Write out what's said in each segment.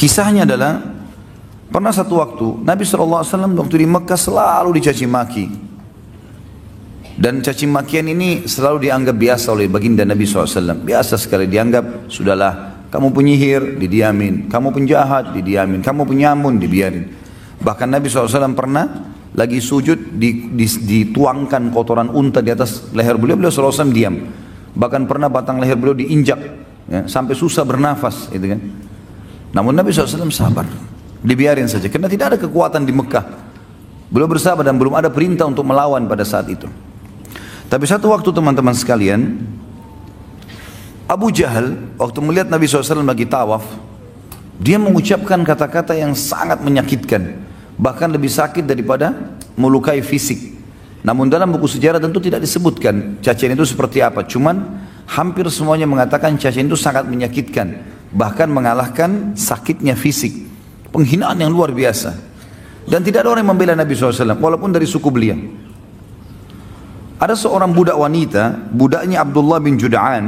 Kisahnya adalah pernah satu waktu Nabi SAW waktu di Mekah selalu dicaci maki. Dan caci makian ini selalu dianggap biasa oleh baginda Nabi SAW. Biasa sekali dianggap, sudahlah kamu penyihir, didiamin. Kamu penjahat, didiamin. Kamu penyamun, dibiarin. Bahkan Nabi SAW pernah lagi sujud dituangkan kotoran unta di atas leher beliau, beliau SAW diam. Bahkan pernah batang leher beliau diinjak ya, sampai susah bernafas gitu kan. Namun Nabi SAW sabar, dibiarin saja karena tidak ada kekuatan di Mekah. Beliau bersabar dan belum ada perintah untuk melawan pada saat itu. Tapi satu waktu teman-teman sekalian, Abu Jahal waktu melihat Nabi SAW lagi tawaf, dia mengucapkan kata-kata yang sangat menyakitkan, bahkan lebih sakit daripada melukai fisik. Namun dalam buku sejarah tentu tidak disebutkan cacian itu seperti apa. Cuman hampir semuanya mengatakan cacian itu sangat menyakitkan, bahkan mengalahkan sakitnya fisik. Penghinaan yang luar biasa. Dan tidak ada orang yang membela Nabi SAW walaupun dari suku beliau. Ada seorang budak wanita, budaknya Abdullah bin Jud'an.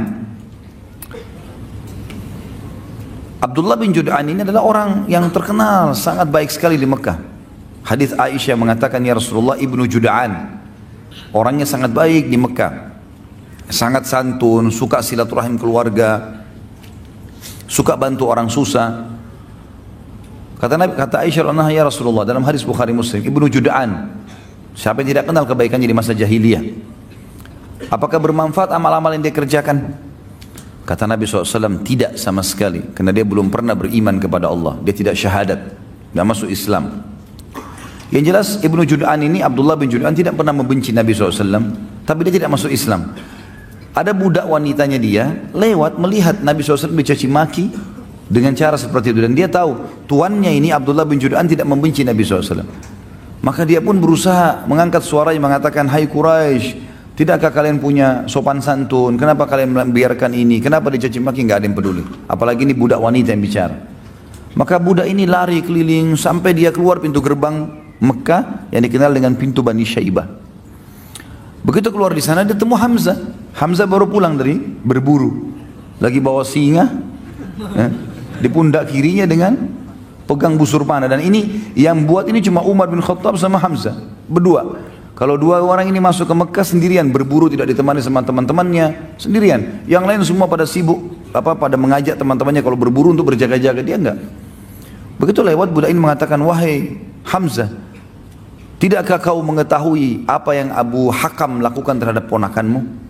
Abdullah bin Jud'an ini adalah orang yang terkenal sangat baik sekali di Mekah. Hadis Aisyah mengatakan, ya Rasulullah, ibnu Jud'an orangnya sangat baik di Mekah, sangat santun, suka silaturahim keluarga, suka bantu orang susah. Kata Aisyah, ya Rasulullah, dalam hadis Bukhari Muslim, ibnu Jud'an, siapa yang tidak kenal kebaikannya di masa jahiliyah? Apakah bermanfaat amal-amal yang dia kerjakan? Kata Nabi SAW, tidak sama sekali. Karena dia belum pernah beriman kepada Allah. Dia tidak syahadat, tidak masuk Islam. Yang jelas Ibnu Jud'an ini, Abdullah bin Jud'an tidak pernah membenci Nabi SAW. Tapi dia tidak masuk Islam. Ada budak wanitanya dia lewat melihat Nabi SAW dicaci maki dengan cara seperti itu. Dan dia tahu tuannya ini Abdullah bin Jud'an tidak membenci Nabi SAW. Maka dia pun berusaha mengangkat suaranya mengatakan, hai Quraisy, tidakkah kalian punya sopan santun? Kenapa kalian membiarkan ini? Kenapa dicaci maki? Nggak ada yang peduli. Apalagi ini budak wanita yang bicara. Maka budak ini lari keliling sampai dia keluar pintu gerbang Mekah yang dikenal dengan pintu Bani Syaibah. Begitu keluar di sana dia temu Hamzah. Hamzah baru pulang dari berburu, lagi bawa singa ya, di pundak kirinya dengan pegang busur panah. Dan ini yang buat ini cuma Umar bin Khattab sama Hamzah berdua. Kalau dua orang ini masuk ke Mekah sendirian, berburu tidak ditemani sama teman-temannya, sendirian. Yang lain semua pada sibuk, pada mengajak teman-temannya kalau berburu untuk berjaga-jaga, dia enggak. Begitu lewat budak ini mengatakan, wahai Hamzah, tidakkah kau mengetahui apa yang Abu Hakam lakukan terhadap ponakanmu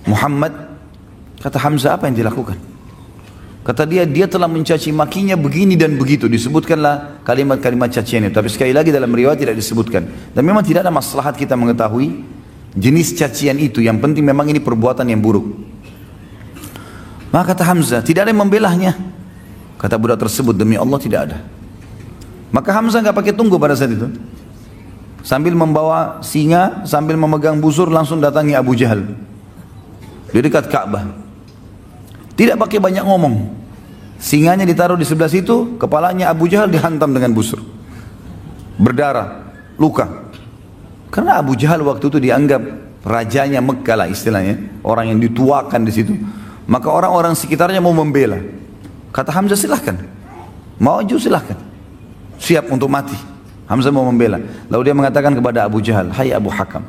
Muhammad? Kata Hamzah, apa yang dilakukan? Kata dia telah mencaci makinya begini dan begitu. Disebutkanlah kalimat-kalimat cacian itu. Tapi sekali lagi dalam riwayat tidak disebutkan. Dan memang tidak ada maslahat kita mengetahui jenis cacian itu. Yang penting memang ini perbuatan yang buruk. Maka kata Hamzah, tidak ada yang membelahnya. Kata budak tersebut, demi Allah tidak ada. Maka Hamzah nggak pakai tunggu pada saat itu. Sambil membawa singa, sambil memegang busur, langsung datangi Abu Jahal di dekat Ka'bah. Tidak pakai banyak ngomong. Singanya ditaruh di sebelah situ, kepalanya Abu Jahal dihantam dengan busur. Berdarah, luka. Karena Abu Jahal waktu itu dianggap rajanya Mekah lah istilahnya, orang yang dituakan di situ. Maka orang-orang sekitarnya mau membela. Kata Hamzah, silahkan. Maju silahkan. Siap untuk mati. Hamzah mau membela. Lalu dia mengatakan kepada Abu Jahal, hai Abu Hakam,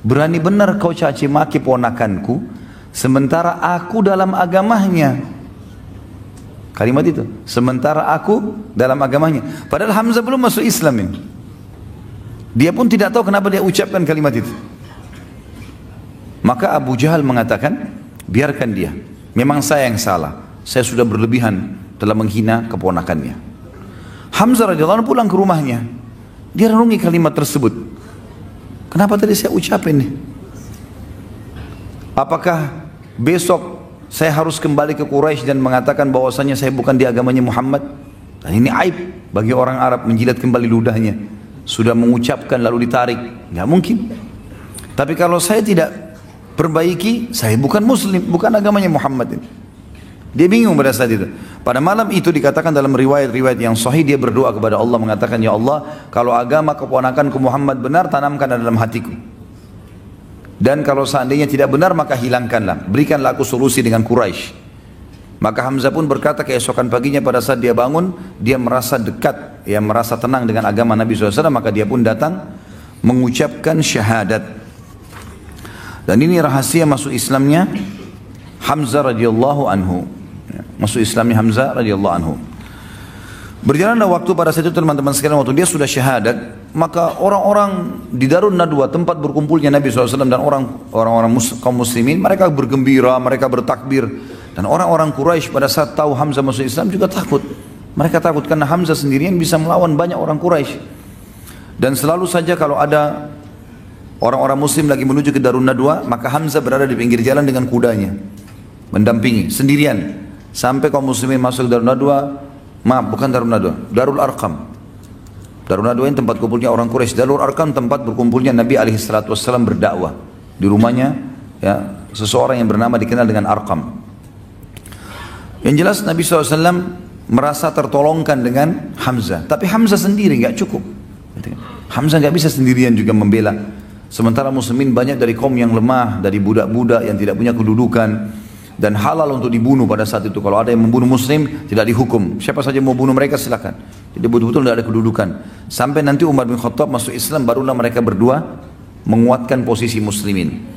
berani benar kau caci maki ponakanku, sementara aku dalam agamanya. Kalimat itu, sementara aku dalam agamanya. Padahal Hamzah belum masuk Islam ini. Dia pun tidak tahu kenapa dia ucapkan kalimat itu. Maka Abu Jahal mengatakan, biarkan dia. Memang saya yang salah. Saya sudah berlebihan telah menghina keponakannya. Hamzah radhiyallahu anhu pulang ke rumahnya. Dia renungi kalimat tersebut. Kenapa tadi saya ucapin nih? Apakah besok saya harus kembali ke Quraisy dan mengatakan bahwasanya saya bukan di agamanya Muhammad? Dan ini aib bagi orang Arab menjilat kembali ludahnya. Sudah mengucapkan lalu ditarik, nggak mungkin. Tapi kalau saya tidak perbaiki, saya bukan Muslim, bukan agamanya Muhammad ini. Dia bingung pada saat itu. Pada malam itu dikatakan dalam riwayat-riwayat yang sahih, dia berdoa kepada Allah mengatakan, ya Allah, kalau agama keponakanku Muhammad benar, tanamkan dalam hatiku. Dan kalau seandainya tidak benar, maka hilangkanlah. Berikanlah aku solusi dengan Quraisy. Maka Hamzah pun berkata keesokan paginya pada saat dia bangun, dia merasa dekat, ya merasa tenang dengan agama Nabi SAW, maka dia pun datang mengucapkan syahadat. Dan ini rahasia masuk Islamnya Hamzah radhiyallahu anhu. Masuk Islamnya Hamzah radhiyallahu anhu. Berjalanlah waktu pada saat itu teman-teman sekalian, waktu dia sudah syahadat, maka orang-orang di Darun Nadwa, tempat berkumpulnya Nabi SAW dan orang-orang kaum muslimin, mereka bergembira, mereka bertakbir. Dan orang-orang Quraisy pada saat tahu Hamzah masuk Islam juga takut. Mereka takut karena Hamzah sendirian bisa melawan banyak orang Quraisy. Dan selalu saja kalau ada orang-orang muslim lagi menuju ke Darun Nadwa, maka Hamzah berada di pinggir jalan dengan kudanya, mendampingi sendirian. Sampai kaum muslimin masuk ke Darun Nadwa, maaf bukan Darun Nadwa, Darul Arqam. Darun Nadwa ini tempat kumpulnya orang Quraisy. Darul Arqam tempat berkumpulnya Nabi SAW berdakwah. Di rumahnya ya, seseorang yang bernama dikenal dengan Arqam. Yang jelas Nabi SAW merasa tertolongkan dengan Hamzah. Tapi Hamzah sendiri nggak cukup. Hamzah nggak bisa sendirian juga membela. Sementara muslimin banyak dari kaum yang lemah, dari budak-budak yang tidak punya kedudukan. Dan halal untuk dibunuh pada saat itu. Kalau ada yang membunuh muslim, tidak dihukum. Siapa saja mau bunuh mereka silakan. Jadi betul-betul tidak ada kedudukan. Sampai nanti Umar bin Khattab masuk Islam, barulah mereka berdua menguatkan posisi muslimin.